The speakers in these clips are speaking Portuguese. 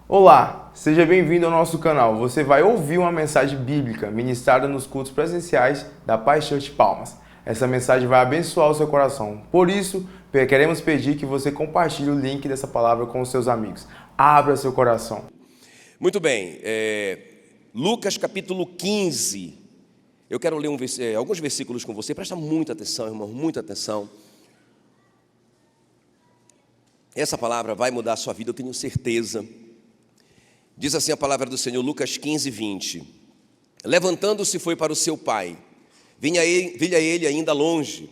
Olá, seja bem-vindo ao nosso canal. Você vai ouvir uma mensagem bíblica ministrada nos cultos presenciais da Paz Church Palmas. Essa mensagem vai abençoar o seu coração. Por isso, queremos pedir que você compartilhe o link dessa palavra com os seus amigos. Abra seu coração. Muito bem, Lucas capítulo 15. Eu quero ler alguns versículos com você. Presta muita atenção, irmão, muita atenção. Essa palavra vai mudar a sua vida, eu tenho certeza. Diz assim a palavra do Senhor, Lucas 15, 20. Levantando-se foi para o seu pai. Vinha ele ainda longe,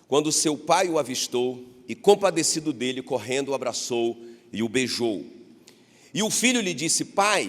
quando seu pai o avistou e, compadecido dele, correndo, o abraçou e o beijou. E o filho lhe disse: Pai,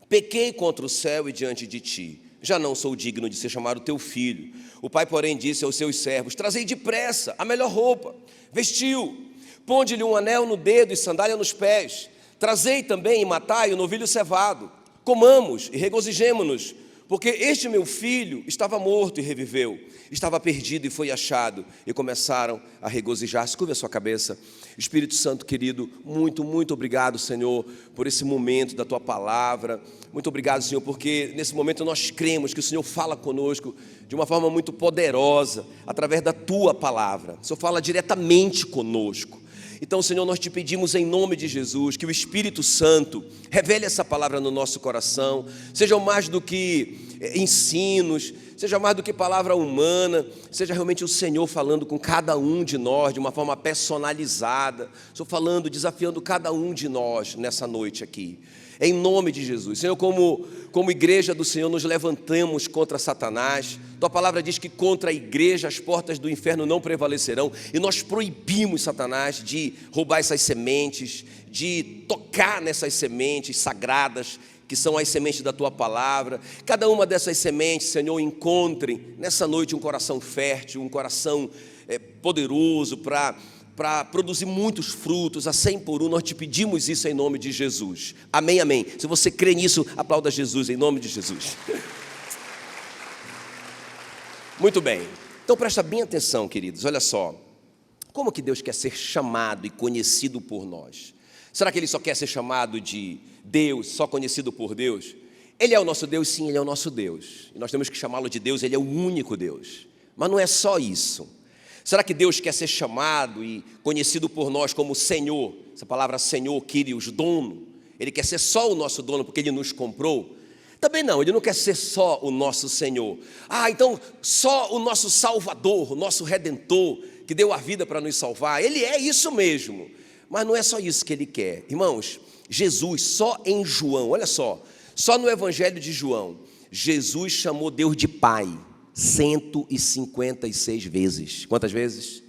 pequei contra o céu e diante de ti. Já não sou digno de ser chamado teu filho. O pai, porém, disse aos seus servos: Trazei depressa a melhor roupa. Vestiu, ponde-lhe um anel no dedo e sandália nos pés. Trazei também e matai o novilho cevado. Comamos e regozijemo-nos, porque este meu filho estava morto e reviveu, estava perdido e foi achado. E começaram a regozijar-se. Curva a sua cabeça. Espírito Santo querido, muito, muito obrigado, Senhor, por esse momento da Tua palavra. Muito obrigado, Senhor, porque nesse momento nós cremos que o Senhor fala conosco de uma forma muito poderosa, através da Tua palavra. O Senhor fala diretamente conosco. Então, Senhor, nós te pedimos em nome de Jesus que o Espírito Santo revele essa palavra no nosso coração, sejam mais do que ensinos, seja mais do que palavra humana, seja realmente o Senhor falando com cada um de nós de uma forma personalizada, Senhor falando, desafiando cada um de nós nessa noite aqui. Em nome de Jesus, Senhor, como igreja do Senhor, nos levantamos contra Satanás. Tua palavra diz que contra a igreja as portas do inferno não prevalecerão. E nós proibimos Satanás de roubar essas sementes, de tocar nessas sementes sagradas, que são as sementes da Tua palavra. Cada uma dessas sementes, Senhor, encontre nessa noite um coração fértil, um coração poderoso para produzir muitos frutos, a 100 por 1, nós te pedimos isso em nome de Jesus. Amém, amém. Se você crê nisso, aplauda Jesus em nome de Jesus. Muito bem. Então presta bem atenção, queridos. Olha só. Como que Deus quer ser chamado e conhecido por nós? Será que Ele só quer ser chamado de Deus, só conhecido por Deus? Ele é o nosso Deus, sim, Ele é o nosso Deus. E nós temos que chamá-lo de Deus, Ele é o único Deus. Mas não é só isso. Será que Deus quer ser chamado e conhecido por nós como Senhor? Essa palavra Senhor, Kyrios, dono. Ele quer ser só o nosso dono porque Ele nos comprou? Também não, Ele não quer ser só o nosso Senhor. Então só o nosso Salvador, o nosso Redentor, que deu a vida para nos salvar. Ele é isso mesmo. Mas não é só isso que Ele quer. Irmãos, Jesus, só em João, olha só no Evangelho de João, Jesus chamou Deus de Pai 156 vezes. Quantas vezes?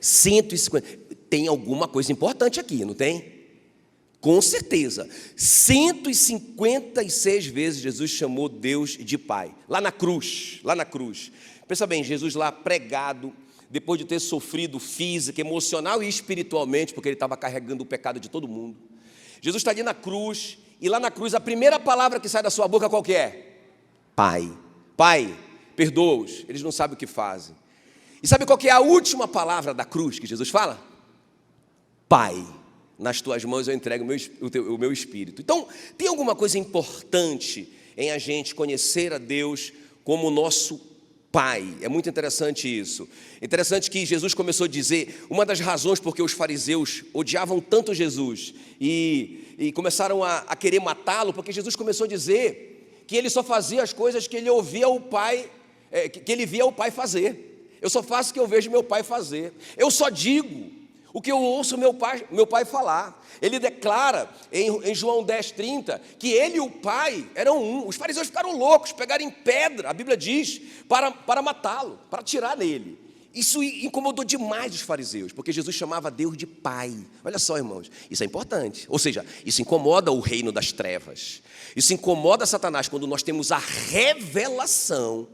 150. Tem alguma coisa importante aqui, não tem? Com certeza. 156 vezes Jesus chamou Deus de Pai. Lá na cruz. Pensa bem, Jesus lá pregado, depois de ter sofrido física, emocional e espiritualmente, porque Ele estava carregando o pecado de todo mundo. Jesus está ali na cruz, e lá na cruz a primeira palavra que sai da sua boca qual que é? Pai. Pai, perdoa-os, eles não sabem o que fazem. E sabe qual que é a última palavra da cruz que Jesus fala? Pai, nas tuas mãos eu entrego o meu espírito. Então, tem alguma coisa importante em a gente conhecer a Deus como nosso Pai. É muito interessante isso. Interessante que Jesus começou a dizer, uma das razões porque os fariseus odiavam tanto Jesus e começaram a querer matá-lo, porque Jesus começou a dizer que ele só fazia as coisas que ele ouvia o Pai, que ele via o Pai fazer. Eu só faço o que eu vejo meu Pai fazer. Eu só digo o que eu ouço meu pai falar. Ele declara em João 10:30 que ele e o Pai eram um. Os fariseus ficaram loucos, pegaram em pedra, a Bíblia diz, para matá-lo, para atirar nele. Isso incomodou demais os fariseus, porque Jesus chamava Deus de Pai. Olha só, irmãos, isso é importante. Ou seja, isso incomoda o reino das trevas. Isso incomoda Satanás quando nós temos a revelação,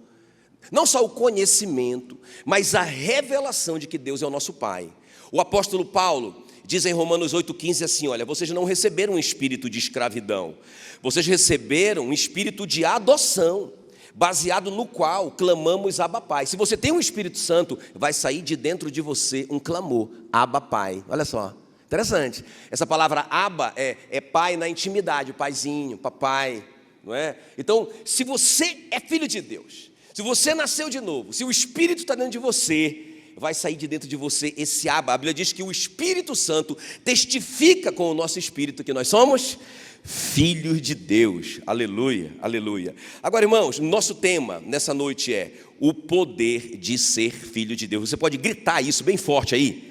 não só o conhecimento, mas a revelação de que Deus é o nosso Pai. O apóstolo Paulo diz em Romanos 8,15 assim, olha, vocês não receberam um espírito de escravidão, vocês receberam um espírito de adoção, baseado no qual clamamos Abba Pai. Se você tem um Espírito Santo, vai sair de dentro de você um clamor, Abba Pai. Olha só, Interessante. Essa palavra Abba é pai na intimidade, paizinho, papai, não é? Então, se você é filho de Deus, se você nasceu de novo, se o Espírito está dentro de você, vai sair de dentro de você esse Abba. A Bíblia diz que o Espírito Santo testifica com o nosso espírito que nós somos filhos de Deus. Aleluia, aleluia. Agora, irmãos, nosso tema nessa noite é o poder de ser filho de Deus. Você pode gritar isso bem forte aí?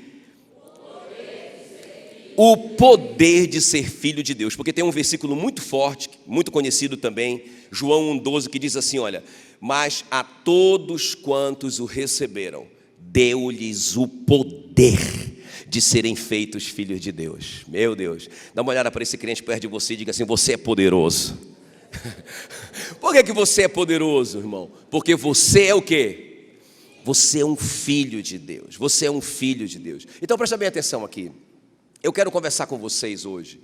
O poder de ser filho de Deus, porque tem um versículo muito forte, muito conhecido também, João 1,12, que diz assim, olha, mas a todos quantos o receberam, deu-lhes o poder de serem feitos filhos de Deus. Meu Deus, dá uma olhada para esse crente perto de você e diga assim, você é poderoso. Por que você é poderoso, irmão? Porque você é o quê? Você é um filho de Deus, você é um filho de Deus. Então presta bem atenção aqui. Eu quero conversar com vocês hoje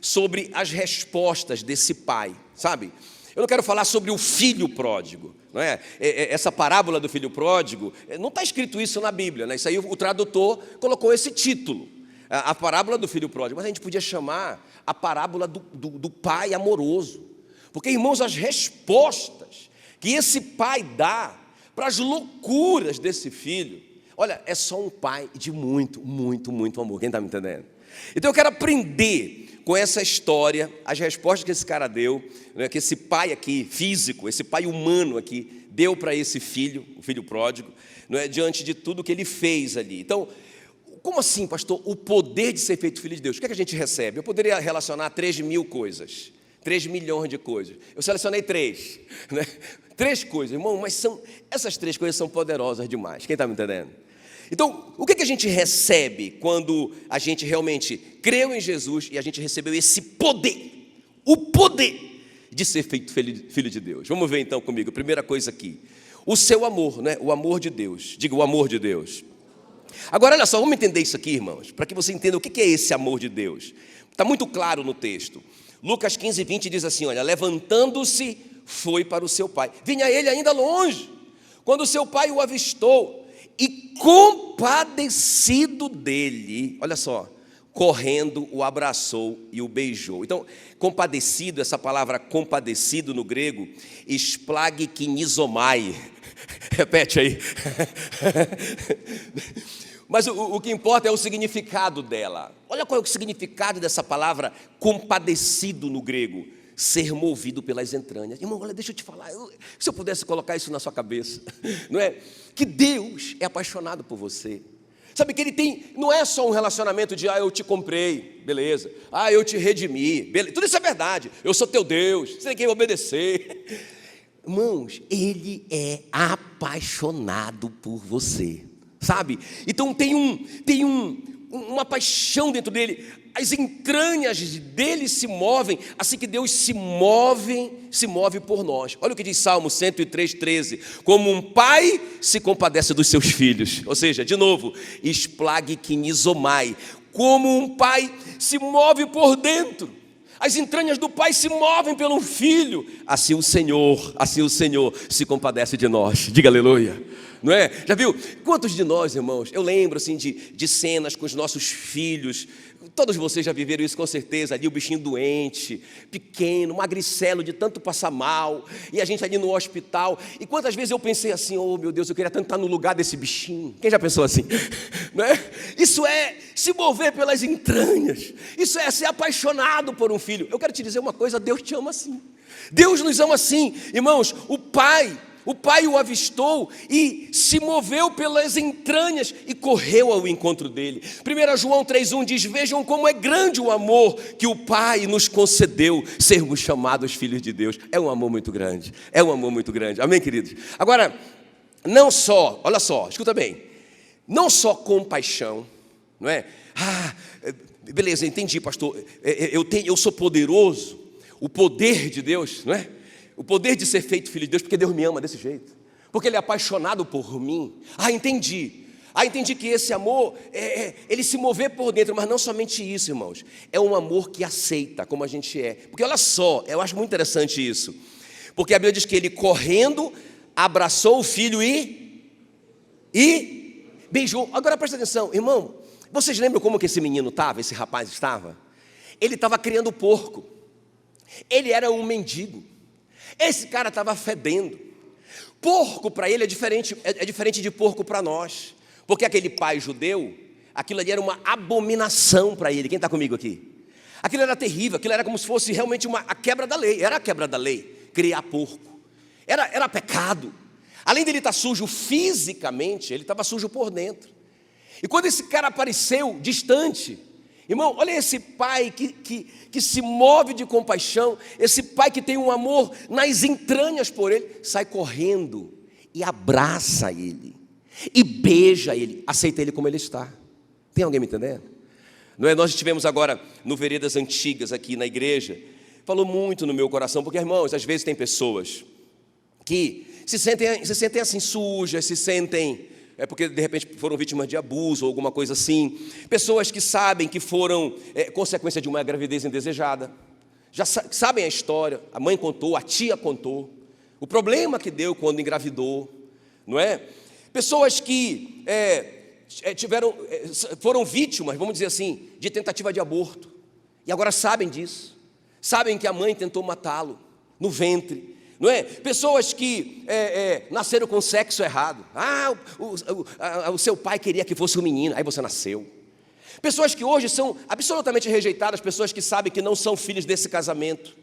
sobre as respostas desse pai, sabe? Eu não quero falar sobre o filho pródigo, não é? Essa parábola do filho pródigo, não está escrito isso na Bíblia, né? Isso aí o tradutor colocou esse título, a parábola do filho pródigo, mas a gente podia chamar a parábola do pai amoroso, porque, irmãos, as respostas que esse pai dá para as loucuras desse filho, olha, é só um pai de muito, muito, muito amor, quem está me entendendo? Então eu quero aprender com essa história, as respostas que esse cara deu, né, que esse pai aqui, físico, esse pai humano aqui, deu para esse filho, o filho pródigo, não é, diante de tudo que ele fez ali. Então, como assim, pastor, o poder de ser feito filho de Deus? O que é que a gente recebe? Eu poderia relacionar 3.000 coisas, 3 milhões de coisas. Eu selecionei 3, né? 3 coisas, irmão, mas essas 3 coisas são poderosas demais. Quem está me entendendo? Então, o que a gente recebe quando a gente realmente creu em Jesus e a gente recebeu esse poder, o poder de ser feito filho de Deus? Vamos ver então comigo, primeira coisa aqui, o seu amor, né? O amor de Deus, diga o amor de Deus. Agora olha só, vamos entender isso aqui, irmãos, para que você entenda o que é esse amor de Deus. Está muito claro no texto. Lucas 15:20 diz assim, olha, levantando-se, foi para o seu pai. Vinha ele ainda longe, quando o seu pai o avistou, e compadecido dele, olha só, correndo o abraçou e o beijou. Então, compadecido, essa palavra compadecido no grego, esplagkinizomai. Repete aí. Mas o que importa é o significado dela. Olha qual é o significado dessa palavra compadecido no grego. Ser movido pelas entranhas. Irmão, olha, deixa eu te falar, se eu pudesse colocar isso na sua cabeça, não é? Que Deus é apaixonado por você. Sabe que Ele tem, não é só um relacionamento de, eu te comprei, beleza. Eu te redimi, beleza. Tudo isso é verdade. Eu sou teu Deus, você tem que obedecer. Irmãos, Ele é apaixonado por você, sabe? Então tem uma paixão dentro dele. As entranhas dele se movem, assim que Deus se move por nós. Olha o que diz Salmo 103:13. Como um pai se compadece dos seus filhos. Ou seja, de novo, esplagkinizomai. Como um pai se move por dentro. As entranhas do pai se movem pelo filho. Assim o Senhor se compadece de nós. Diga aleluia. Não é? Já viu? Quantos de nós, irmãos, eu lembro assim de cenas com os nossos filhos. Todos vocês já viveram isso com certeza, ali o bichinho doente, pequeno, magricelo, de tanto passar mal, e a gente ali no hospital, e quantas vezes eu pensei assim, oh meu Deus, eu queria tanto estar no lugar desse bichinho. Quem já pensou assim? Não é? Isso é se mover pelas entranhas, isso é ser apaixonado por um filho. Eu quero te dizer uma coisa, Deus te ama assim, Deus nos ama assim, irmãos. O pai o avistou e se moveu pelas entranhas e correu ao encontro dele. 1 João 3:1 diz, vejam como é grande o amor que o Pai nos concedeu, sermos chamados filhos de Deus. É um amor muito grande, é um amor muito grande, amém, queridos? Agora, não só, olha só, escuta bem, não só compaixão, não é? Beleza, entendi, pastor, eu sou poderoso, o poder de Deus, não é? O poder de ser feito filho de Deus, porque Deus me ama desse jeito, porque Ele é apaixonado por mim. Entendi que esse amor, ele se mover por dentro, mas não somente isso, irmãos, é um amor que aceita como a gente é, porque olha só, eu acho muito interessante isso, porque a Bíblia diz que ele correndo, abraçou o filho e beijou. Agora presta atenção, irmão, Vocês lembram como que esse menino estava, esse rapaz estava? Ele estava criando porco. Ele era um mendigo. Esse cara estava fedendo. Porco para ele é diferente de porco para nós. Porque aquele pai judeu, aquilo ali era uma abominação para ele. Quem está comigo aqui? Aquilo era terrível, aquilo era como se fosse realmente a quebra da lei. Era a quebra da lei, criar porco. Era pecado. Além dele estar sujo fisicamente, ele estava sujo por dentro. E quando esse cara apareceu distante, irmão, olha esse pai que se move de compaixão, esse pai que tem um amor nas entranhas por ele, sai correndo e abraça ele, e beija ele, aceita ele como ele está. Tem alguém me entendendo? Não é? Nós estivemos agora no Veredas Antigas aqui na igreja, falou muito no meu coração, porque, irmãos, às vezes tem pessoas que se sentem assim sujas, se sentem... porque de repente foram vítimas de abuso ou alguma coisa assim. Pessoas que sabem que foram consequência de uma gravidez indesejada. Já sabem a história, a mãe contou, a tia contou. O problema que deu quando engravidou, não é? Pessoas que foram vítimas, vamos dizer assim, de tentativa de aborto. E agora sabem disso. Sabem que a mãe tentou matá-lo no ventre. Não é? Pessoas que nasceram com sexo errado. O seu pai queria que fosse um menino, aí você nasceu. Pessoas que hoje são absolutamente rejeitadas, pessoas que sabem que não são filhos desse casamento.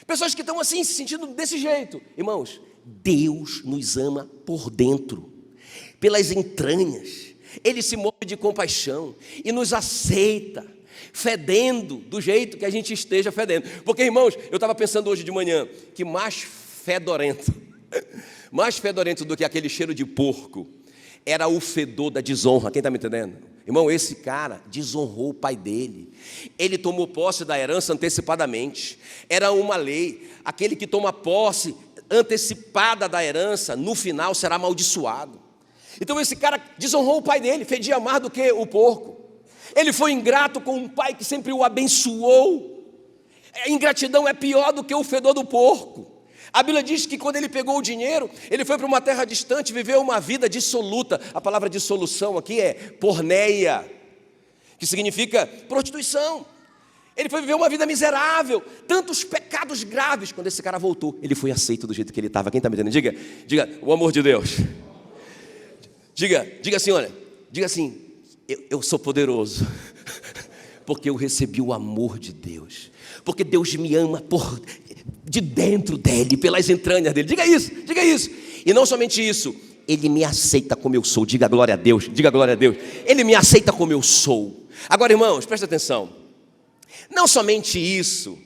Pessoas que estão assim, se sentindo desse jeito. Irmãos, Deus nos ama por dentro, pelas entranhas. Ele se move de compaixão e nos aceita, fedendo do jeito que a gente esteja fedendo. Porque, irmãos, eu estava pensando hoje de manhã que mais fedorento do que aquele cheiro de porco era o fedor da desonra. Quem está me entendendo? Irmão, esse cara desonrou o pai dele. Ele tomou posse da herança antecipadamente. Era uma lei. Aquele que toma posse antecipada da herança, no final será amaldiçoado. Então esse cara desonrou o pai dele, fedia mais do que o porco. Ele foi ingrato com um pai que sempre o abençoou. A ingratidão é pior do que o fedor do porco. A Bíblia diz que quando ele pegou o dinheiro, ele foi para uma terra distante, viveu uma vida dissoluta. A palavra dissolução aqui é porneia, que significa prostituição. Ele foi viver uma vida miserável, tantos pecados graves. Quando esse cara voltou, ele foi aceito do jeito que ele estava. Quem está me entendendo? Diga, o amor de Deus. Diga assim, olha, diga assim, eu sou poderoso, porque eu recebi o amor de Deus, porque Deus me ama de dentro dele, pelas entranhas dele. Diga isso, e não somente isso, ele me aceita como eu sou. Diga glória a Deus, ele me aceita como eu sou. Agora, irmãos, presta atenção, não somente isso,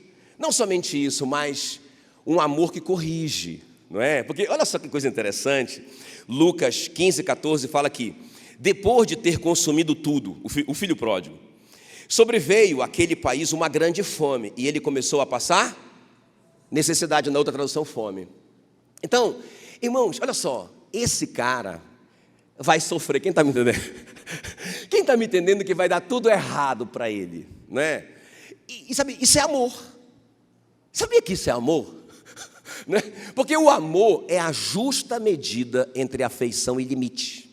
mas um amor que corrige, não é? Porque olha só que coisa interessante, Lucas 15:14 fala aqui: depois de ter consumido tudo, o filho pródigo, sobreveio àquele país uma grande fome, e ele começou a passar necessidade, na outra tradução, fome. Então, irmãos, olha só, esse cara vai sofrer. Quem está me entendendo? Quem está me entendendo que vai dar tudo errado para ele, não é? E sabe, isso é amor. Sabia que isso é amor? Né? Porque o amor é a justa medida entre afeição e limite.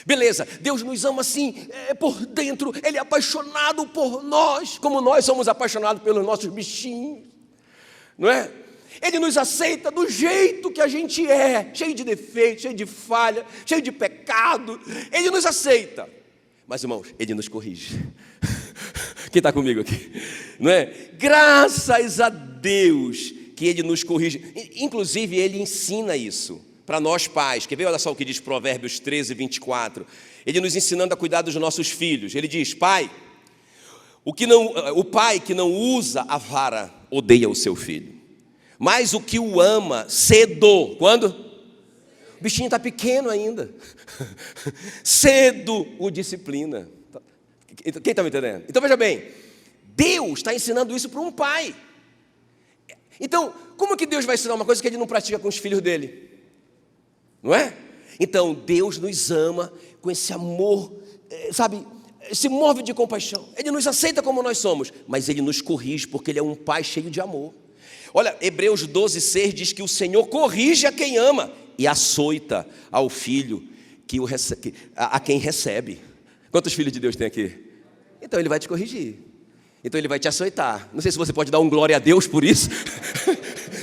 Beleza, Deus nos ama assim, por dentro, Ele é apaixonado por nós, como nós somos apaixonados pelos nossos bichinhos, não é? Ele nos aceita do jeito que a gente é, cheio de defeitos, cheio de falha, cheio de pecado. Ele nos aceita, mas, irmãos, Ele nos corrige. Quem está comigo aqui? Não é? Graças a Deus que Ele nos corrige. Inclusive, Ele ensina isso para nós pais. Quer ver? Olha só o que diz Provérbios 13:24. Ele nos ensinando a cuidar dos nossos filhos. Ele diz: pai, o pai que não usa a vara odeia o seu filho, mas o que o ama cedo, quando? O bichinho está pequeno ainda, cedo o disciplina. Quem está me entendendo? Então veja bem, Deus está ensinando isso para um pai. Então, como que Deus vai ensinar uma coisa que Ele não pratica com os filhos dele? Não é? Então, Deus nos ama com esse amor, sabe, se move de compaixão. Ele nos aceita como nós somos, mas Ele nos corrige, porque Ele é um pai cheio de amor. Olha, Hebreus 12:6 diz que o Senhor corrige a quem ama e açoita ao filho a quem recebe. Quantos filhos de Deus tem aqui? Então Ele vai te corrigir. Então Ele vai te açoitar. Não sei se você pode dar um glória a Deus por isso.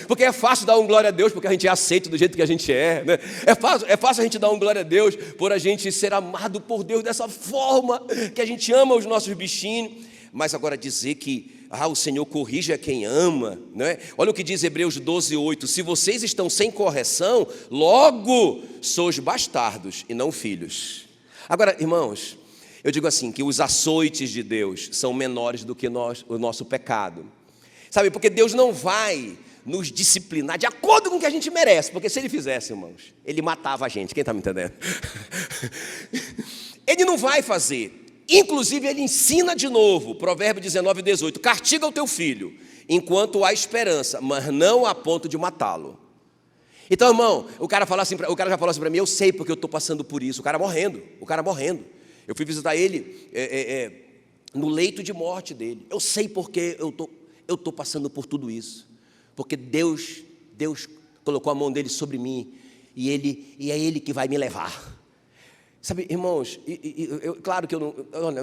Porque é fácil dar um glória a Deus porque a gente é aceito do jeito que a gente é, né? É fácil a gente dar um glória a Deus por a gente ser amado por Deus dessa forma que a gente ama os nossos bichinhos. Mas agora dizer que o Senhor corrige a quem ama, né? Olha o que diz Hebreus 12:8: se vocês estão sem correção, logo sois bastardos e não filhos. Agora, irmãos, eu digo assim, que os açoites de Deus são menores do que o nosso pecado. Sabe, porque Deus não vai nos disciplinar de acordo com o que a gente merece, porque se Ele fizesse, irmãos, Ele matava a gente. Quem está me entendendo? Ele não vai fazer. Inclusive Ele ensina de novo, Provérbio 19:18: castiga o teu filho enquanto há esperança, mas não a ponto de matá-lo. Então, irmão, o cara já falou assim para mim: eu sei porque eu estou passando por isso. O cara morrendo. Eu fui visitar ele no leito de morte dele. Eu sei porque eu estou passando por tudo isso. Porque Deus colocou a mão dele sobre mim e é Ele que vai me levar. Sabe, irmãos, claro que eu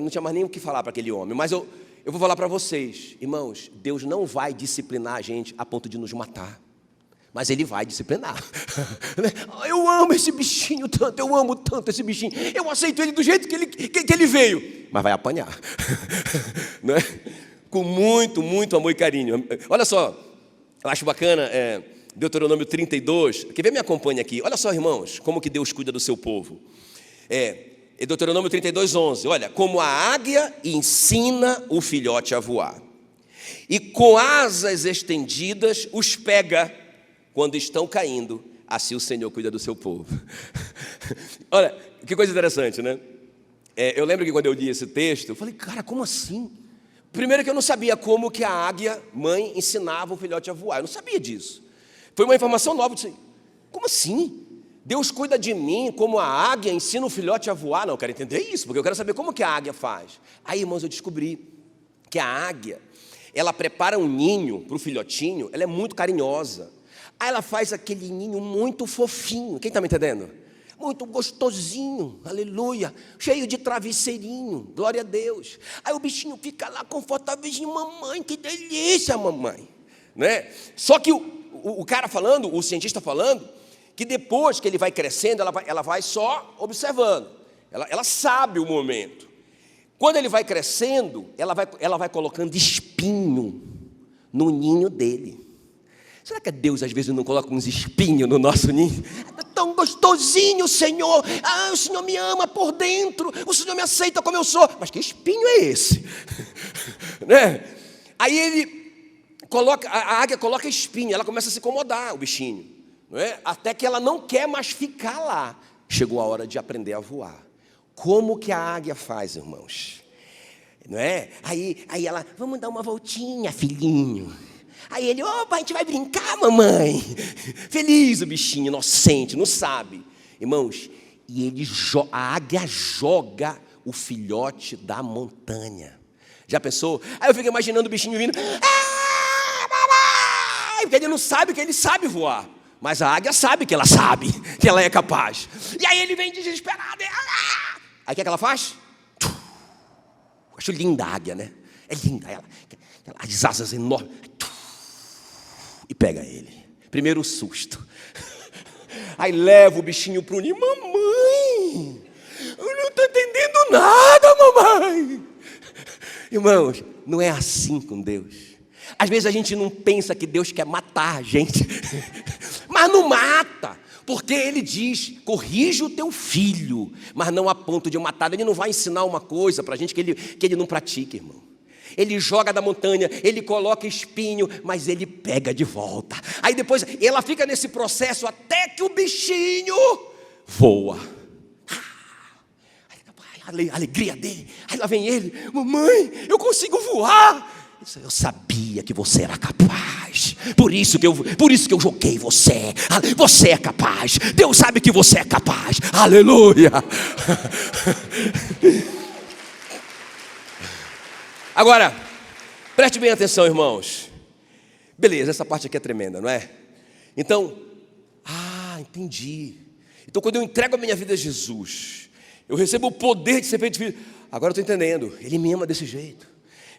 não tinha mais nem o que falar para aquele homem, mas eu vou falar para vocês, irmãos, Deus não vai disciplinar a gente a ponto de nos matar, mas Ele vai disciplinar. Eu amo esse bichinho tanto, eu amo tanto esse bichinho, eu aceito ele do jeito que ele veio, mas vai apanhar, né? Com muito, muito amor e carinho. Olha só, eu acho bacana, Deuteronômio 32, quer ver? Me acompanha aqui. Olha só, irmãos, como que Deus cuida do seu povo. Deuteronômio 32:11, olha: como a águia ensina o filhote a voar, e com asas estendidas os pega quando estão caindo, assim o Senhor cuida do seu povo. Olha, que coisa interessante, né? Eu lembro que quando eu li esse texto, eu falei: cara, como assim? Primeiro que eu não sabia como que a águia mãe ensinava o filhote a voar, eu não sabia disso. Foi uma informação nova, eu disse: como assim? Deus cuida de mim como a águia ensina o filhote a voar? Não, eu quero entender isso, porque eu quero saber como que a águia faz. Aí, irmãos, eu descobri que a águia, ela prepara um ninho para o filhotinho, ela é muito carinhosa. Aí ela faz aquele ninho muito fofinho, quem está me entendendo? Muito gostosinho, aleluia, cheio de travesseirinho, glória a Deus. Aí o bichinho fica lá confortávelzinho: mamãe, que delícia, mamãe, né? Só que o cara falando, o cientista falando, que depois que ele vai crescendo, ela vai só observando, ela sabe o momento. Quando ele vai crescendo, ela vai colocando espinho no ninho dele. Será que Deus às vezes não coloca uns espinhos no nosso ninho? É tão gostosinho, Senhor. O Senhor me ama por dentro, o Senhor me aceita como eu sou. Mas que espinho é esse? Né? Aí a águia coloca espinho, ela começa a se incomodar, o bichinho. Não é? Até que ela não quer mais ficar lá. Chegou a hora de aprender a voar. Como que a águia faz, irmãos? Não é? Aí ela: vamos dar uma voltinha, filhinho. Aí ele: opa, a gente vai brincar, mamãe. Feliz o bichinho, inocente, não sabe. Irmãos, e a águia joga o filhote da montanha. Já pensou? Aí eu fico imaginando o bichinho vindo: mamãe! Porque ele não sabe que ele sabe voar. Mas a águia sabe que ela sabe, que ela é capaz. E aí ele vem desesperado. Aí o que ela faz? Acho linda a águia, né? É linda ela. As asas enormes. E pega ele. Primeiro o susto. Aí leva o bichinho para o ninho: mamãe, eu não estou entendendo nada, mamãe. Irmãos, não é assim com Deus. Às vezes a gente não pensa que Deus quer matar a gente, mas não mata, porque Ele diz: corrige o teu filho, mas não a ponto de matar. Ele não vai ensinar uma coisa para a gente que ele não pratica, irmão. Ele joga da montanha, ele coloca espinho, mas ele pega de volta. Aí depois ela fica nesse processo até que o bichinho voa. A alegria dele. Aí lá vem ele: mamãe, eu consigo voar. Eu sabia que você era capaz, por isso que eu joguei você. Você é capaz, Deus sabe que você é capaz, aleluia. Agora, preste bem atenção, irmãos. Beleza, essa parte aqui é tremenda, não é? Então, entendi. Então quando eu entrego a minha vida a Jesus, Eu recebo o poder de ser feito filho. Agora eu estou entendendo. Ele me ama desse jeito.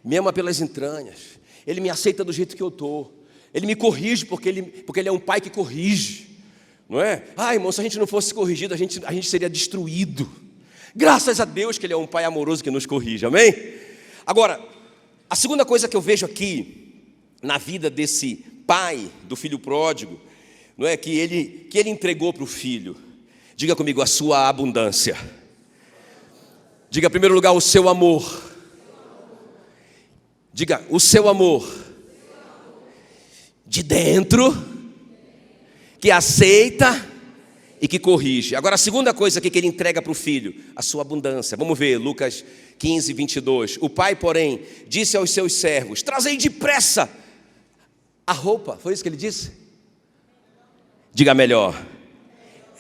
Me ama pelas entranhas. Ele me aceita do jeito que eu estou. Ele me corrige porque ele é um pai que corrige. Não é? Ah, irmão, se a gente não fosse corrigido, a gente seria destruído. Graças a Deus que Ele é um pai amoroso que nos corrige, amém? Agora, a segunda coisa que eu vejo aqui, na vida desse pai do filho pródigo, não é que ele entregou para o filho. Diga comigo, a sua abundância. Diga, em primeiro lugar, o seu amor. Diga, o seu amor. De dentro, que aceita e que corrige. Agora, a segunda coisa aqui que ele entrega para o filho, a sua abundância. Vamos ver, Lucas 15, 22. O pai, porém, disse aos seus servos: trazei depressa a roupa. Foi isso que ele disse? Diga melhor.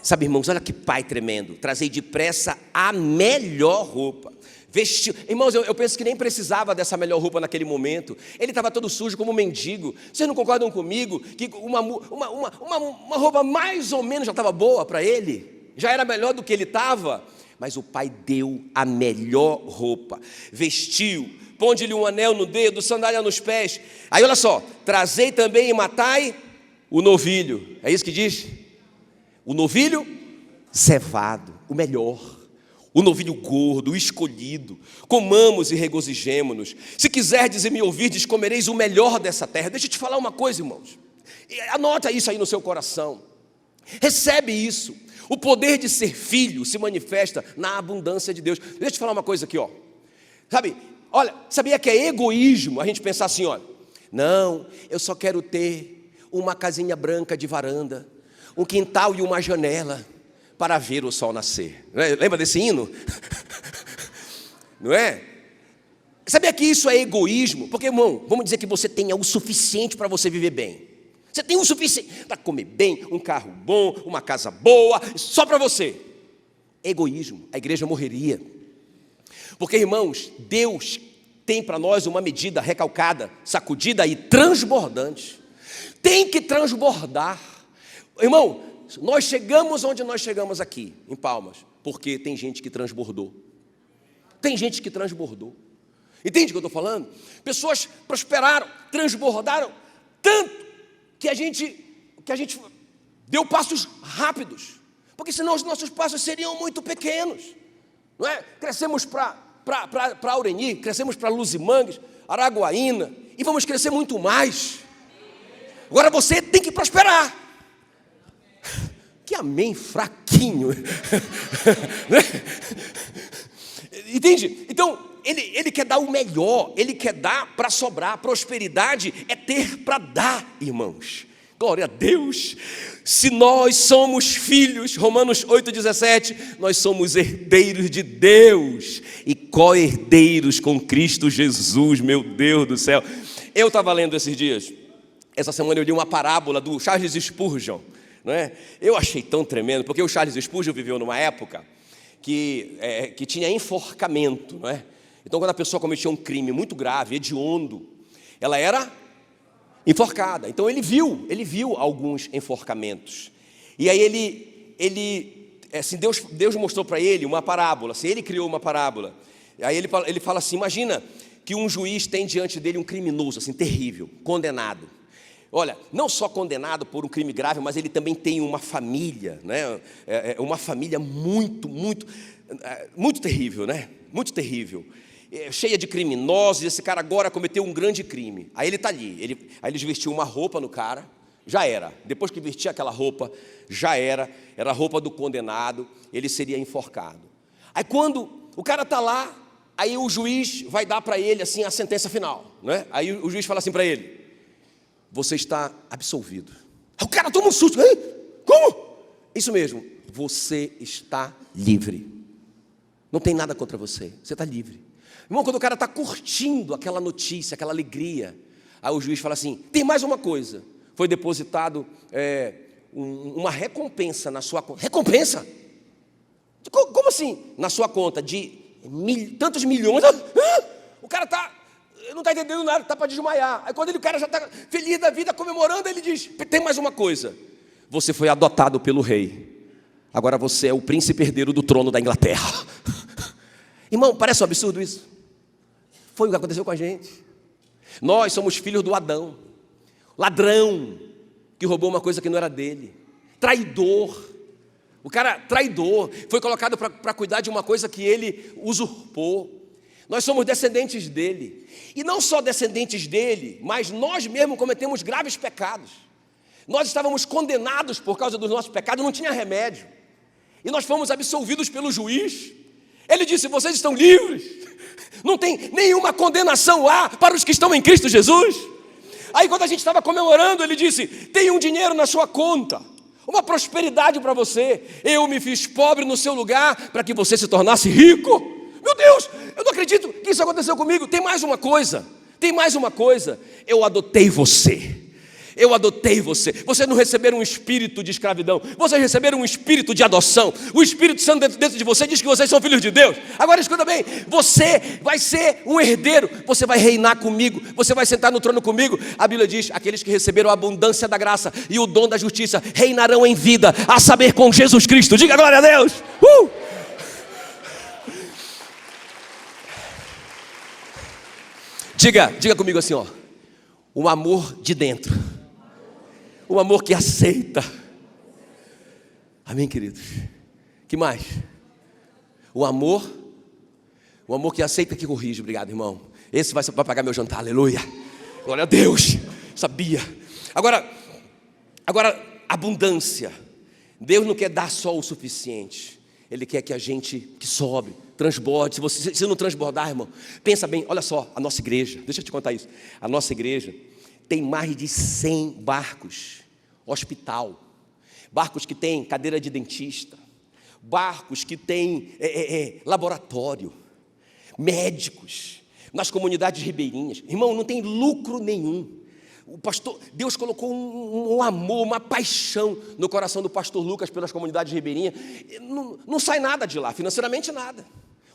Sabe, irmãos, olha que pai tremendo. Trazei depressa a melhor roupa. Vestiu. Irmãos, eu penso que nem precisava dessa melhor roupa naquele momento. Ele estava todo sujo como um mendigo. Vocês não concordam comigo que uma roupa mais ou menos já estava boa para ele? Já era melhor do que ele estava? Mas o pai deu a melhor roupa. Vestiu, ponde-lhe um anel no dedo, sandália nos pés. Aí olha só, trazei também e matai o novilho. É isso que diz? O novilho cevado, o melhor. O novilho gordo, o escolhido. Comamos e regozijemo-nos. Se quiserdes e me ouvirdes, comereis o melhor dessa terra. Deixa eu te falar uma coisa, irmãos. Anota isso aí no seu coração. Recebe isso. O poder de ser filho se manifesta na abundância de Deus. Deixa eu te falar uma coisa aqui, ó. Sabe, olha, sabia que é egoísmo a gente pensar assim, olha. Não, eu só quero ter uma casinha branca de varanda, um quintal e uma janela para ver o sol nascer. Lembra desse hino? Não é? Sabia que isso é egoísmo? Porque, irmão, vamos dizer que você tenha o suficiente para você viver bem. Você tem o suficiente para comer bem, um carro bom, uma casa boa, só para você. Egoísmo, a igreja morreria. Porque, irmãos, Deus tem para nós uma medida recalcada, sacudida e transbordante. Tem que transbordar. Irmão, nós chegamos onde nós chegamos aqui, em Palmas, porque tem gente que transbordou. Tem gente que transbordou. Entende o que eu estou falando? Pessoas prosperaram, transbordaram tanto que a gente deu passos rápidos, porque senão os nossos passos seriam muito pequenos. Não é? Crescemos para Aureni, crescemos para Luzimangues, Araguaína, e vamos crescer muito mais. Agora você tem que prosperar. Que amém fraquinho. Entende? Então, ele quer dar o melhor, ele quer dar para sobrar. Prosperidade é ter para dar, irmãos. Glória a Deus. Se nós somos filhos, Romanos 8,17, nós somos herdeiros de Deus e co-herdeiros com Cristo Jesus, meu Deus do céu. Eu estava lendo esses dias, essa semana eu li uma parábola do Charles Spurgeon. Não é? Eu achei tão tremendo, porque o Charles Spurgeon viveu numa época que tinha enforcamento, não é? Então, quando a pessoa cometia um crime muito grave, hediondo, ela era enforcada. Então, ele viu alguns enforcamentos. E aí assim, Deus mostrou para ele uma parábola, assim, ele criou uma parábola. Aí ele fala assim, imagina que um juiz tem diante dele um criminoso, assim, terrível, condenado. Olha, não só condenado por um crime grave, mas ele também tem uma família, né? Uma família muito terrível, né? Muito terrível, cheia de criminosos. Esse cara agora cometeu um grande crime. Aí ele está ali, aí eles vestiam uma roupa no cara, já era. Depois que vestia aquela roupa, já era a roupa do condenado, ele seria enforcado. Aí quando o cara está lá, aí o juiz vai dar para ele assim a sentença final, né? Aí o juiz fala assim para ele: você está absolvido. O cara toma um susto. Ei, como? Isso mesmo, você está livre. Não tem nada contra você, você está livre. Irmão, quando o cara está curtindo aquela notícia, aquela alegria, aí o juiz fala assim, tem mais uma coisa. Foi depositado uma recompensa na sua conta. Recompensa? Como assim? Na sua conta de tantos milhões. O cara não está entendendo nada, está para desmaiar. Aí quando o cara já está feliz da vida, comemorando, ele diz, tem mais uma coisa. Você foi adotado pelo rei. Agora você é o príncipe herdeiro do trono da Inglaterra. Irmão, parece um absurdo isso? Foi o que aconteceu com a gente. Nós somos filhos do Adão, ladrão, que roubou uma coisa que não era dele, traidor. O cara traidor, foi colocado para cuidar de uma coisa que ele usurpou. Nós somos descendentes dele, e não só descendentes dele, mas nós mesmos cometemos graves pecados. Nós estávamos condenados por causa dos nossos pecados, não tinha remédio, e nós fomos absolvidos pelo juiz. Ele disse: vocês estão livres, não tem nenhuma condenação lá para os que estão em Cristo Jesus. Aí quando a gente estava comemorando, ele disse: tem um dinheiro na sua conta, uma prosperidade para você, eu me fiz pobre no seu lugar, para que você se tornasse rico. Meu Deus, eu não acredito que isso aconteceu comigo. Tem mais uma coisa, eu adotei você. Vocês não receberam um espírito de escravidão, vocês receberam um espírito de adoção. O Espírito Santo dentro de você diz que vocês são filhos de Deus. Agora escuta bem, você vai ser um herdeiro, você vai reinar comigo, você vai sentar no trono comigo. A Bíblia diz: aqueles que receberam a abundância da graça e o dom da justiça reinarão em vida, a saber, com Jesus Cristo. Diga glória a Deus. Diga comigo assim, ó: um amor de dentro, um amor que aceita. Amém, queridos? Que mais? O amor que aceita, que corrige. Obrigado, irmão. Esse vai pagar meu jantar, aleluia. Glória a Deus. Sabia. Agora, abundância. Deus não quer dar só o suficiente. Ele quer que a gente, que sobre, transborde. Se não transbordar, irmão, pensa bem, olha só, a nossa igreja, deixa eu te contar isso. A nossa igreja tem mais de 100 barcos, hospital, barcos que tem cadeira de dentista, barcos que tem laboratório, médicos, nas comunidades ribeirinhas. Irmão, não tem lucro nenhum. O pastor, Deus colocou um amor, uma paixão no coração do pastor Lucas pelas comunidades ribeirinhas. Não sai nada de lá, financeiramente nada.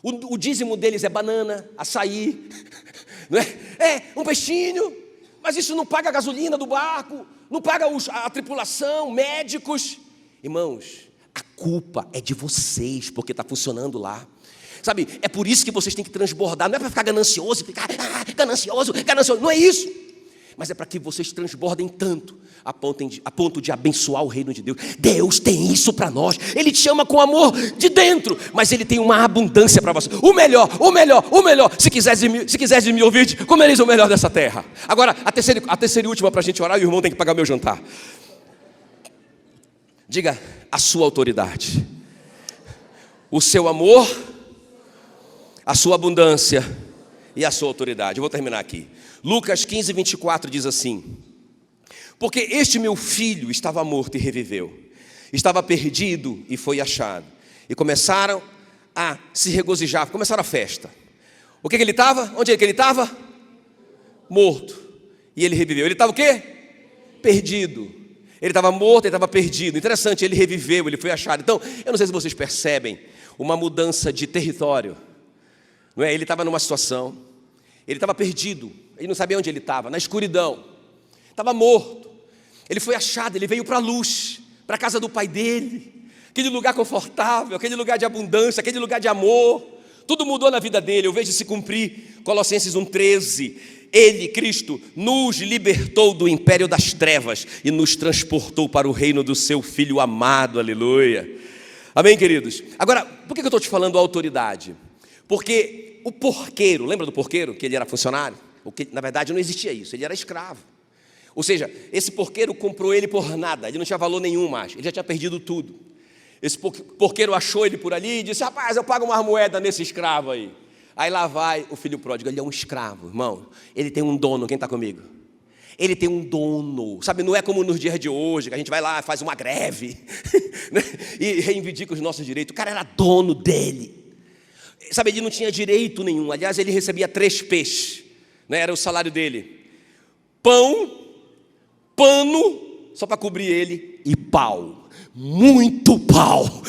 O dízimo deles é banana, açaí, não é um peixinho, mas isso não paga a gasolina do barco, não paga a tripulação, médicos. Irmãos, a culpa é de vocês, porque está funcionando lá. Sabe, é por isso que vocês têm que transbordar. Não é para ficar ganancioso, ganancioso, não é isso. Mas é para que vocês transbordem tanto, a ponto de abençoar o reino de Deus. Deus tem isso para nós. Ele te chama com amor de dentro, mas Ele tem uma abundância para você. O melhor. Se quiseres me ouvir, comereis o melhor dessa terra. Agora, a terceira e última para a gente orar, e o irmão tem que pagar meu jantar. Diga: a sua autoridade, o seu amor, a sua abundância e a sua autoridade. Eu vou terminar aqui. Lucas 15, 24 diz assim: porque este meu filho estava morto e reviveu, estava perdido e foi achado. E começaram a se regozijar, começaram a festa. O que ele estava? Onde é que ele estava? Morto. E ele reviveu. Ele estava o quê? Perdido. Ele estava morto, ele estava perdido. Interessante, ele reviveu, ele foi achado. Então, eu não sei se vocês percebem uma mudança de território. Não é? Ele estava numa situação, ele estava perdido, ele não sabia onde ele estava, na escuridão, estava morto. Ele foi achado, ele veio para a luz, para a casa do pai dele, aquele lugar confortável, aquele lugar de abundância, aquele lugar de amor. Tudo mudou na vida dele. Eu vejo se cumprir Colossenses 1,13. Ele, Cristo, nos libertou do império das trevas e nos transportou para o reino do seu Filho amado, aleluia. Amém, queridos? Agora, por que eu estou te falando autoridade? Porque o porqueiro, lembra do porqueiro, que ele era funcionário? Na verdade não existia isso, ele era escravo. Ou seja, esse porqueiro comprou ele por nada, ele não tinha valor nenhum mais, ele já tinha perdido tudo. Esse porqueiro achou ele por ali e disse: rapaz, eu pago uma moeda nesse escravo aí. Aí lá vai o filho pródigo, ele é um escravo, irmão. Ele tem um dono, quem está comigo? Ele tem um dono, sabe, não é como nos dias de hoje, que a gente vai lá, faz uma greve, né? E reivindica os nossos direitos. O cara era dono dele. Sabe, ele não tinha direito nenhum. Aliás, ele recebia 3 peixes, né? Era o salário dele. Pão, pano, só para cobrir ele, e pau. Muito pau.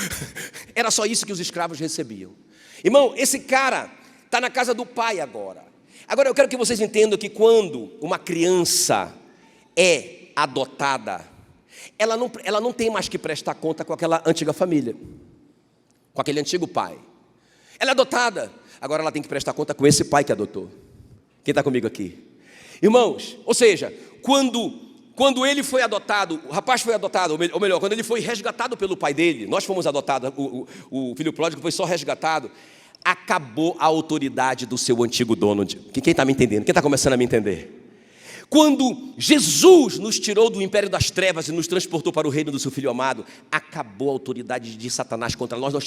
Era só isso que os escravos recebiam. Irmão, esse cara está na casa do pai agora. Agora eu quero que vocês entendam que quando uma criança é adotada, ela não tem mais que prestar conta com aquela antiga família, com aquele antigo pai. Ela é adotada, agora ela tem que prestar conta com esse pai que adotou. Quem está comigo aqui? Irmãos, ou seja, quando ele foi adotado, o rapaz foi adotado, ou melhor, quando ele foi resgatado pelo pai dele, nós fomos adotados, o filho pródigo foi só resgatado, acabou a autoridade do seu antigo dono. Quem está me entendendo? Quem está começando a me entender? Quando Jesus nos tirou do império das trevas e nos transportou para o reino do seu Filho amado, acabou a autoridade de Satanás contra nós. Nós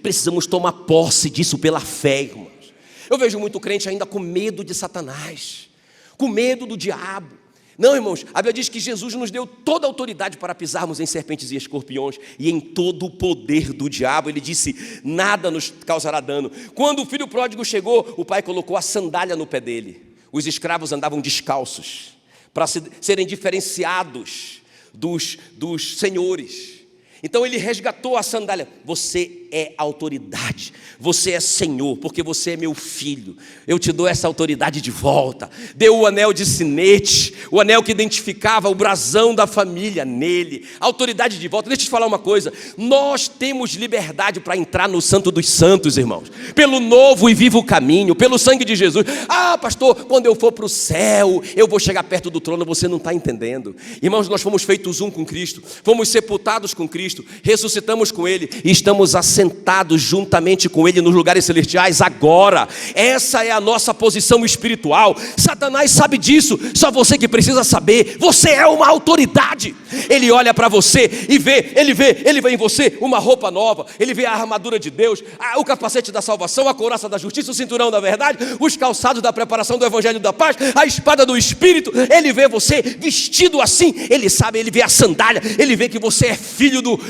precisamos tomar posse disso pela fé, irmãos. Eu vejo muito crente ainda com medo de Satanás, com medo do diabo. Não, irmãos, a Bíblia diz que Jesus nos deu toda a autoridade para pisarmos em serpentes e escorpiões e em todo o poder do diabo. Ele disse, nada nos causará dano. Quando o filho pródigo chegou, o pai colocou a sandália no pé dele. Os escravos andavam descalços para serem diferenciados dos senhores. Então ele resgatou a sandália. Você é autoridade, você é Senhor, porque você é meu filho. Eu te dou essa autoridade de volta. Deu o anel de sinete, o anel que identificava o brasão da família nele. Autoridade de volta. Deixa eu te falar uma coisa. Nós temos liberdade para entrar no Santo dos Santos, irmãos. Pelo novo e vivo caminho, pelo sangue de Jesus. Ah, pastor, quando eu for para o céu, eu vou chegar perto do trono. Você não está entendendo. Irmãos, nós fomos feitos um com Cristo. Fomos sepultados com Cristo. Ressuscitamos com Ele e estamos assentados juntamente com Ele nos lugares celestiais agora. Essa é a nossa posição espiritual. Satanás sabe disso, só você que precisa saber. Você é uma autoridade. Ele olha para você e ele vê em você uma roupa nova. Ele vê a armadura de Deus, o capacete da salvação, a couraça da justiça, o cinturão da verdade, os calçados da preparação do evangelho da paz, a espada do Espírito. Ele vê você vestido assim. Ele sabe, ele vê a sandália. Ele vê que você é filho do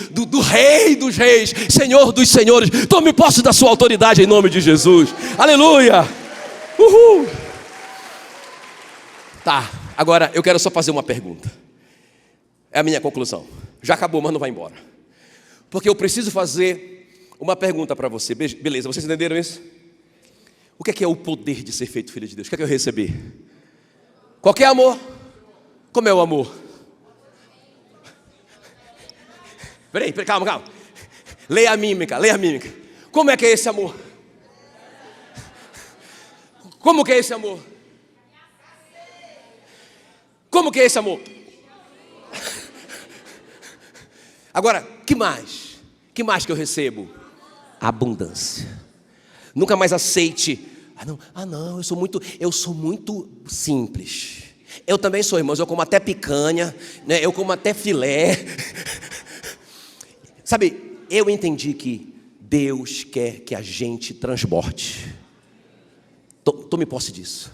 Rei dos Reis, Senhor dos Senhores. Tome posse da sua autoridade em nome de Jesus. Aleluia. Uhul. Tá, agora eu quero só fazer uma pergunta. É a minha conclusão. Já acabou, mas não vai embora. Porque eu preciso fazer uma pergunta para você. Beleza, vocês entenderam isso? O que é o poder de ser feito filho de Deus? O que é eu recebi? Qual que é amor? Como é o amor? Peraí, calma. Leia a mímica. Como é que é esse amor? Como que é esse amor? Como que é esse amor? Agora, que mais? Que mais que eu recebo? Abundância. Nunca mais aceite. Eu sou muito simples. Eu também sou, irmãos. Eu como até picanha, né? Eu como até filé. Sabe, eu entendi que Deus quer que a gente transborde. Tome posse disso.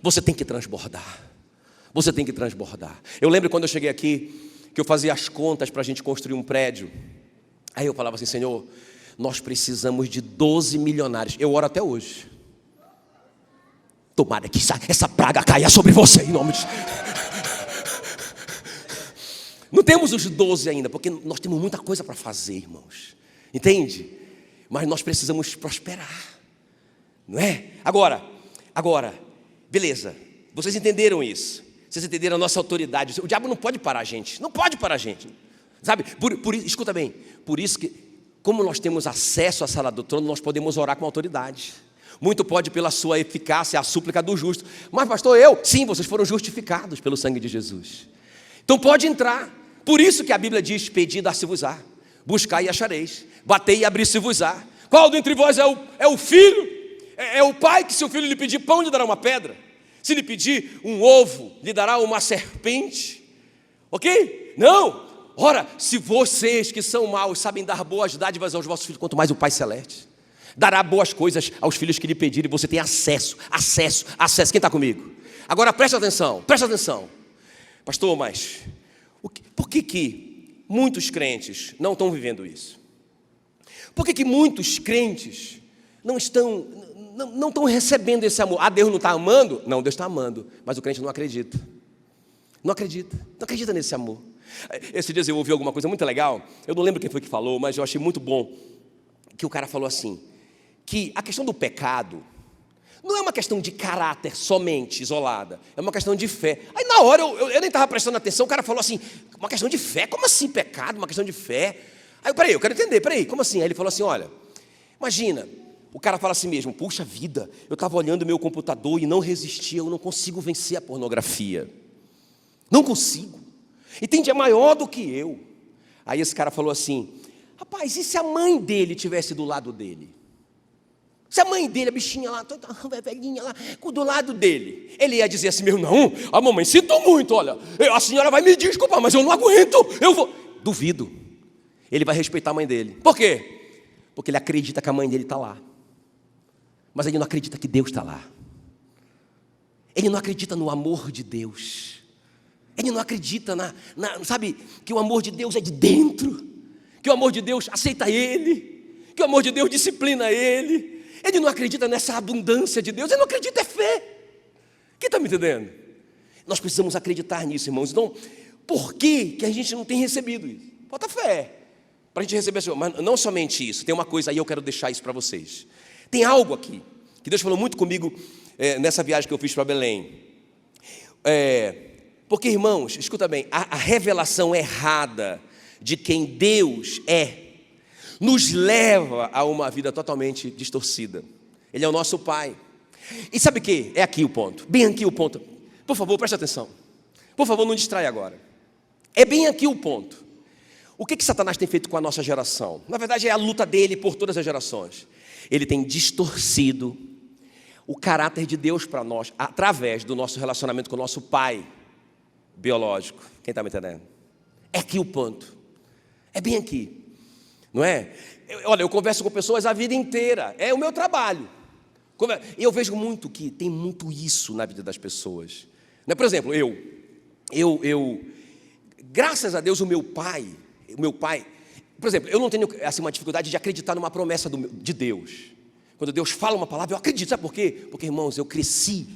Você tem que transbordar. Você tem que transbordar. Eu lembro quando eu cheguei aqui, que eu fazia as contas para a gente construir um prédio. Aí eu falava assim, Senhor, nós precisamos de 12 milionários. Eu oro até hoje. Tomara que essa praga caia sobre você em nome de Jesus. Não temos os 12 ainda, porque nós temos muita coisa para fazer, irmãos. Entende? Mas nós precisamos prosperar. Não é? Agora, beleza. Vocês entenderam isso? Vocês entenderam a nossa autoridade? O diabo não pode parar a gente. Não pode parar a gente. Sabe? Escuta bem. Por isso que, como nós temos acesso à sala do trono, nós podemos orar com autoridade. Muito pode pela sua eficácia, a súplica do justo. Mas pastor, sim, vocês foram justificados pelo sangue de Jesus. Então pode entrar. Por isso que a Bíblia diz, pedi, dar-se-vos-á, buscai e achareis, batei e abrir-se-vos-á. Qual dentre vós é o filho? É o pai que se o filho lhe pedir pão, lhe dará uma pedra. Se lhe pedir um ovo, lhe dará uma serpente. Ok? Não. Ora, se vocês que são maus sabem dar boas dádivas aos vossos filhos, quanto mais o Pai Celeste dará boas coisas aos filhos que lhe pedirem. Você tem acesso. Quem está comigo? Agora presta atenção. Pastor, mas por que muitos crentes não estão vivendo isso? Por que muitos crentes não estão recebendo esse amor? Deus não está amando? Não, Deus está amando, mas o crente não acredita. Não acredita nesse amor. Esses dias eu ouvi alguma coisa muito legal. Eu não lembro quem foi que falou, mas eu achei muito bom. Que o cara falou assim, que a questão do pecado Não é uma questão de caráter somente, isolada. É uma questão de fé. Aí na hora eu nem estava prestando atenção, o cara falou assim, uma questão de fé? Como assim pecado? Uma questão de fé? Aí peraí, eu quero entender, peraí, como assim? Aí ele falou assim, olha, imagina, o cara fala assim mesmo, puxa vida, eu estava olhando meu computador e não resistia, eu não consigo vencer a pornografia. Não consigo. E tem dia maior do que eu. Aí esse cara falou assim, rapaz, e se a mãe dele estivesse do lado dele? Se a mãe dele, a bichinha lá, toda velhinha lá, do lado dele, ele ia dizer assim, meu, não, a mamãe sinto muito, olha, a senhora vai me desculpar, mas eu não aguento, eu vou. Duvido. Ele vai respeitar a mãe dele. Por quê? Porque ele acredita que a mãe dele está lá. Mas ele não acredita que Deus está lá. Ele não acredita no amor de Deus. Ele não acredita sabe, que o amor de Deus é de dentro. Que o amor de Deus aceita ele. Que o amor de Deus disciplina ele. Ele não acredita nessa abundância de Deus. Ele não acredita, é fé. Quem está me entendendo? Nós precisamos acreditar nisso, irmãos. Então, por que a gente não tem recebido isso? Falta fé para a gente receber isso. Mas não somente isso. Tem uma coisa aí, eu quero deixar isso para vocês. Tem algo aqui que Deus falou muito comigo nessa viagem que eu fiz para Belém. Porque, irmãos, escuta bem, a revelação errada de quem Deus nos leva a uma vida totalmente distorcida. Ele é o nosso Pai. E sabe o que? É aqui o ponto, bem aqui o ponto. Por favor, preste atenção. Por favor, não distraia agora. É bem aqui o ponto. O que Satanás tem feito com a nossa geração? Na verdade, é a luta dele por todas as gerações. Ele tem distorcido o caráter de Deus para nós, através do nosso relacionamento com o nosso Pai biológico. Quem está me entendendo? É aqui o ponto. É bem aqui. Não é? Olha, eu converso com pessoas a vida inteira. É o meu trabalho. Eu vejo muito que tem muito isso na vida das pessoas. Por exemplo, graças a Deus, o meu pai, por exemplo, eu não tenho assim, uma dificuldade de acreditar numa promessa de Deus. Quando Deus fala uma palavra, eu acredito. Sabe por quê? Porque, irmãos, eu cresci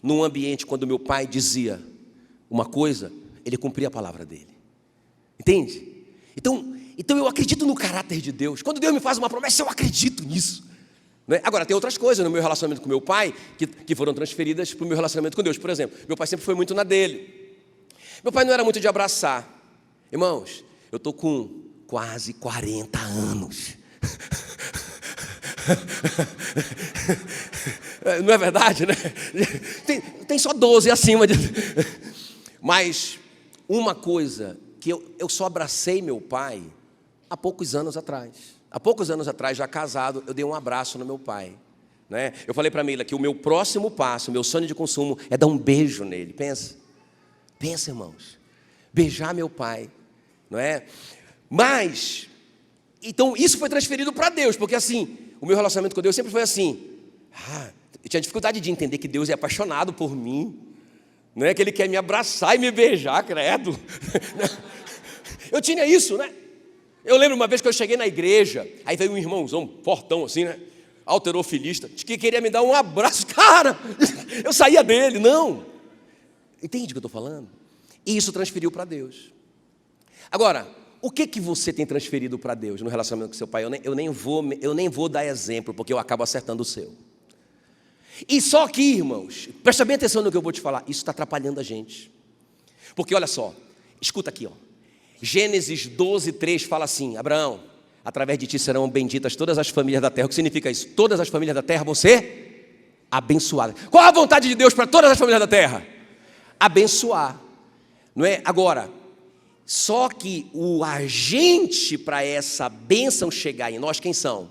num ambiente quando meu pai dizia uma coisa, ele cumpria a palavra dele. Entende? Então eu acredito no caráter de Deus. Quando Deus me faz uma promessa, eu acredito nisso. Agora, tem outras coisas no meu relacionamento com meu pai que foram transferidas para o meu relacionamento com Deus. Por exemplo, meu pai sempre foi muito na dele. Meu pai não era muito de abraçar. Irmãos, eu estou com quase 40 anos. Não é verdade, né? Tem só 12 acima. Mas uma coisa que eu só abracei meu pai há poucos anos atrás. Há poucos anos atrás, já casado, eu dei um abraço no meu pai. Eu falei para a Meila que o meu próximo passo, o meu sonho de consumo é dar um beijo nele. Pensa, irmãos. Beijar meu pai. Não é? Mas, então isso foi transferido para Deus, porque assim, o meu relacionamento com Deus sempre foi assim. Eu tinha dificuldade de entender que Deus é apaixonado por mim. Não é que Ele quer me abraçar e me beijar, credo. Eu tinha isso, né? Eu lembro uma vez que eu cheguei na igreja, aí veio um irmãozão, fortão assim, né? Alterofilista, que queria me dar um abraço. Cara, eu saía dele, não. Entende o que eu estou falando? E isso transferiu para Deus. Agora, o que você tem transferido para Deus no relacionamento com seu pai? Eu nem vou dar exemplo, porque eu acabo acertando o seu. E só que, irmãos, presta bem atenção no que eu vou te falar, isso está atrapalhando a gente. Porque olha só, escuta aqui, ó. Gênesis 12:3 fala assim: Abraão, através de ti serão benditas todas as famílias da terra. O que significa isso? Todas as famílias da terra vão ser abençoadas. Qual a vontade de Deus para todas as famílias da terra? Abençoar. Não é? Agora, só que o agente para essa bênção chegar em nós, quem são?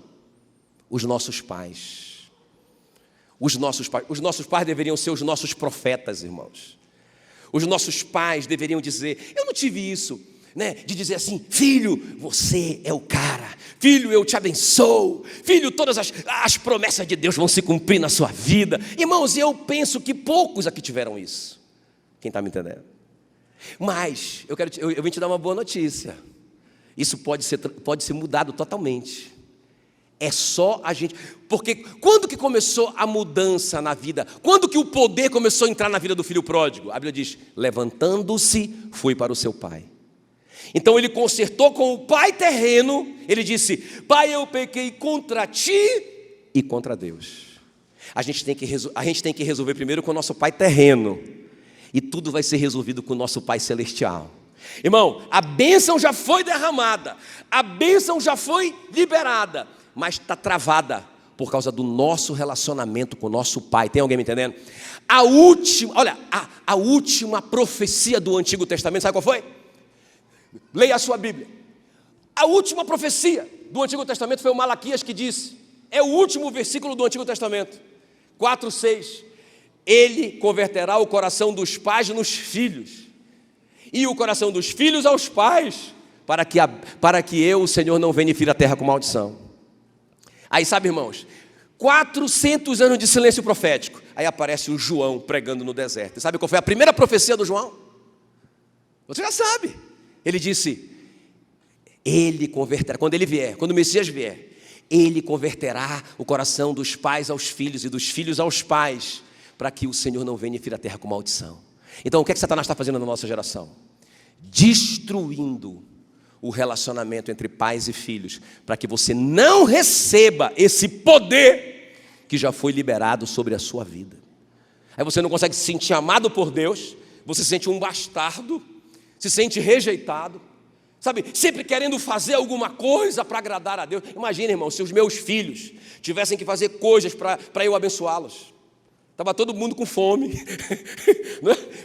Os nossos pais. Os nossos pais deveriam ser os nossos profetas, irmãos. Os nossos pais deveriam dizer, eu não tive isso, de dizer assim, filho, você é o cara, filho, eu te abençoo, filho, todas as promessas de Deus vão se cumprir na sua vida. Irmãos, eu penso que poucos aqui tiveram isso. Quem está me entendendo? Mas, eu vim te dar uma boa notícia. Isso pode ser mudado totalmente. É só a gente, porque quando que começou a mudança na vida? Quando que o poder começou a entrar na vida do filho pródigo? A Bíblia diz, levantando-se, foi para o seu pai. Então ele consertou com o pai terreno, ele disse, pai, eu pequei contra ti e contra Deus. A gente tem que resolver primeiro com o nosso pai terreno. E tudo vai ser resolvido com o nosso pai celestial. Irmão, a bênção já foi derramada, a bênção já foi liberada, mas está travada por causa do nosso relacionamento com o nosso pai. Tem alguém me entendendo? A última profecia do Antigo Testamento, sabe qual foi? Leia a sua Bíblia. A última profecia do Antigo Testamento foi o Malaquias que disse, é o último versículo do Antigo Testamento, 4:6. Ele converterá o coração dos pais nos filhos, e o coração dos filhos aos pais, para que eu, o Senhor, não venha e fira a terra com maldição. Aí sabe, irmãos, 400 anos de silêncio profético. Aí aparece o João pregando no deserto. E sabe qual foi a primeira profecia do João? Você já sabe. Ele disse, ele converterá, quando ele vier, quando o Messias vier, ele converterá o coração dos pais aos filhos e dos filhos aos pais, para que o Senhor não venha e fira a terra com maldição. Então o que é que Satanás está fazendo na nossa geração? Destruindo o relacionamento entre pais e filhos, para que você não receba esse poder que já foi liberado sobre a sua vida. Aí você não consegue se sentir amado por Deus, você se sente um bastardo, se sente rejeitado, sabe, sempre querendo fazer alguma coisa para agradar a Deus. Imagina, irmão, se os meus filhos tivessem que fazer coisas para eu abençoá-los. Estava todo mundo com fome,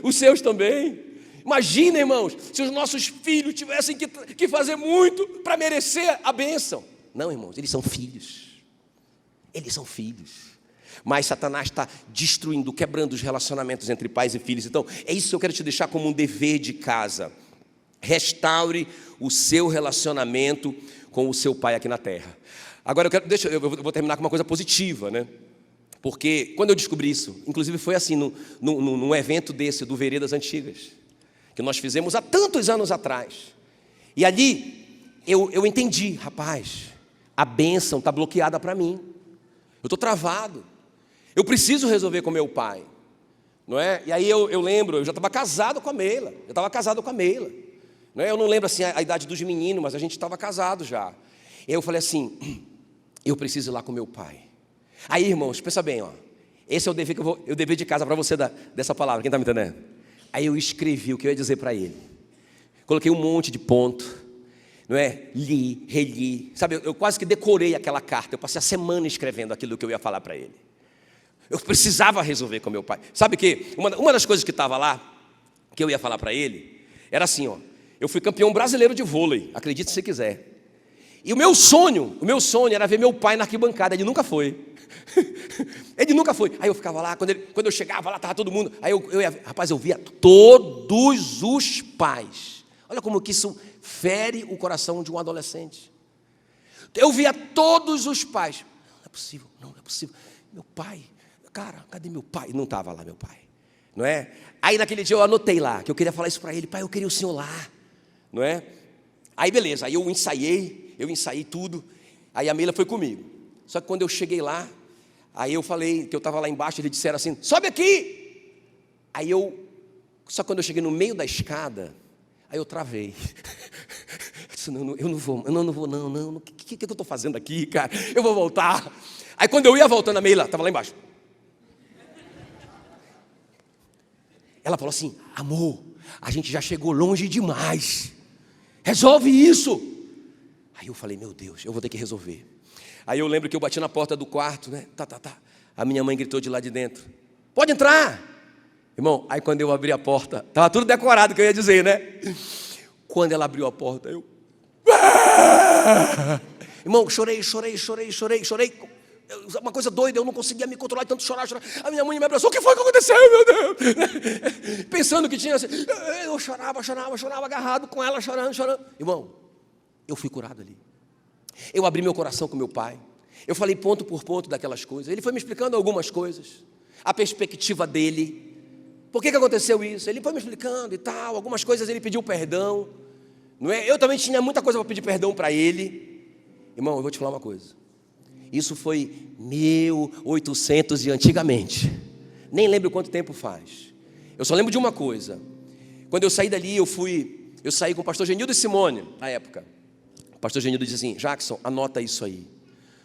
os seus também. Imagina, irmãos, se os nossos filhos tivessem que fazer muito para merecer a bênção. Não, irmãos, eles são filhos. Eles são filhos. Mas Satanás está destruindo, quebrando os relacionamentos entre pais e filhos. Então, é isso que eu quero te deixar como um dever de casa. Restaure o seu relacionamento com o seu pai aqui na terra. Agora, eu vou terminar com uma coisa positiva, né? Porque quando eu descobri isso, inclusive foi assim, num evento desse, do Veredas Antigas, que nós fizemos há tantos anos atrás. E ali, eu entendi, rapaz, a bênção está bloqueada para mim. Eu estou travado. Eu preciso resolver com meu pai. Não é? E aí eu lembro, eu já estava casado com a Meila. Não é? Eu não lembro assim a idade dos meninos, mas a gente estava casado já. E aí eu falei assim, eu preciso ir lá com meu pai. Aí, irmãos, pensa bem, ó. Esse é o dever de casa para você dessa palavra, quem está me entendendo? Aí eu escrevi o que eu ia dizer para ele. Coloquei um monte de ponto, não é? Li, reli, sabe? Eu quase que decorei aquela carta. Eu passei a semana escrevendo aquilo que eu ia falar para ele. Eu precisava resolver com meu pai. Sabe que uma das coisas que estava lá, que eu ia falar para ele, era assim, ó. Eu fui campeão brasileiro de vôlei, acredite se quiser. E o meu sonho era ver meu pai na arquibancada. Ele nunca foi. Ele nunca foi. Aí eu ficava lá, quando eu chegava lá, estava todo mundo. Aí eu via todos os pais. Olha como que isso fere o coração de um adolescente. Eu via todos os pais. Não é possível. Meu pai, cara, cadê meu pai? Não estava lá meu pai, não é? Aí naquele dia eu anotei lá, que eu queria falar isso para ele. Pai, eu queria o senhor lá, não é? Aí beleza, aí eu ensaiei tudo. Aí a Meila foi comigo. Só que quando eu cheguei lá, aí eu falei que eu estava lá embaixo, eles disseram assim, sobe aqui. Só que quando eu cheguei no meio da escada, aí eu travei. Eu disse, não, eu não vou, o que eu estou fazendo aqui, cara? Eu vou voltar. Aí quando eu ia voltando, a Meila estava lá embaixo. Ela falou assim, amor, a gente já chegou longe demais. Resolve isso. Aí eu falei, meu Deus, eu vou ter que resolver. Aí eu lembro que eu bati na porta do quarto, né? A minha mãe gritou de lá de dentro, pode entrar. Irmão, aí quando eu abri a porta, estava tudo decorado que eu ia dizer, né? Quando ela abriu a porta, eu... Irmão, chorei. Uma coisa doida, eu não conseguia me controlar de tanto chorar. A minha mãe me abraçou, o que foi que aconteceu, meu Deus? Pensando que tinha assim, eu chorava, agarrado com ela, chorando. Irmão, eu fui curado ali. Eu abri meu coração com meu pai. Eu falei ponto por ponto daquelas coisas. Ele foi me explicando algumas coisas, a perspectiva dele. Por que aconteceu isso? Ele foi me explicando e tal. Algumas coisas ele pediu perdão, não é? Eu também tinha muita coisa para pedir perdão para ele. Irmão, eu vou te falar uma coisa. Isso foi 1800 e antigamente. Nem lembro quanto tempo faz. Eu só lembro de uma coisa. Quando eu saí dali, eu saí com o pastor Genildo e Simone, na época. O pastor Genildo disse assim, Jackson, anota isso aí.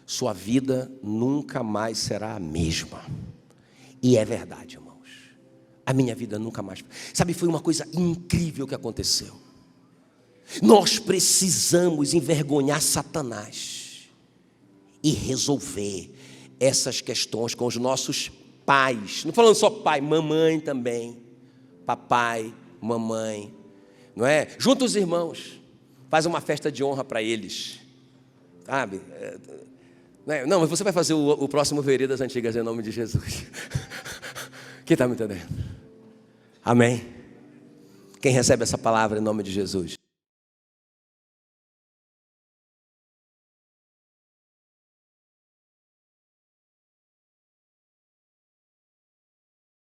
sua vida nunca mais será a mesma. E é verdade, irmãos. A minha vida nunca mais. Sabe, foi uma coisa incrível que aconteceu. Nós precisamos envergonhar Satanás e resolver essas questões com os nossos pais. Não falando só pai, mamãe também. Papai, mamãe, não é? Junta os irmãos, faz uma festa de honra para eles, sabe? Não, mas você vai fazer o próximo Veredas Antigas em nome de Jesus. Quem está me entendendo? Amém? Quem recebe essa palavra em nome de Jesus?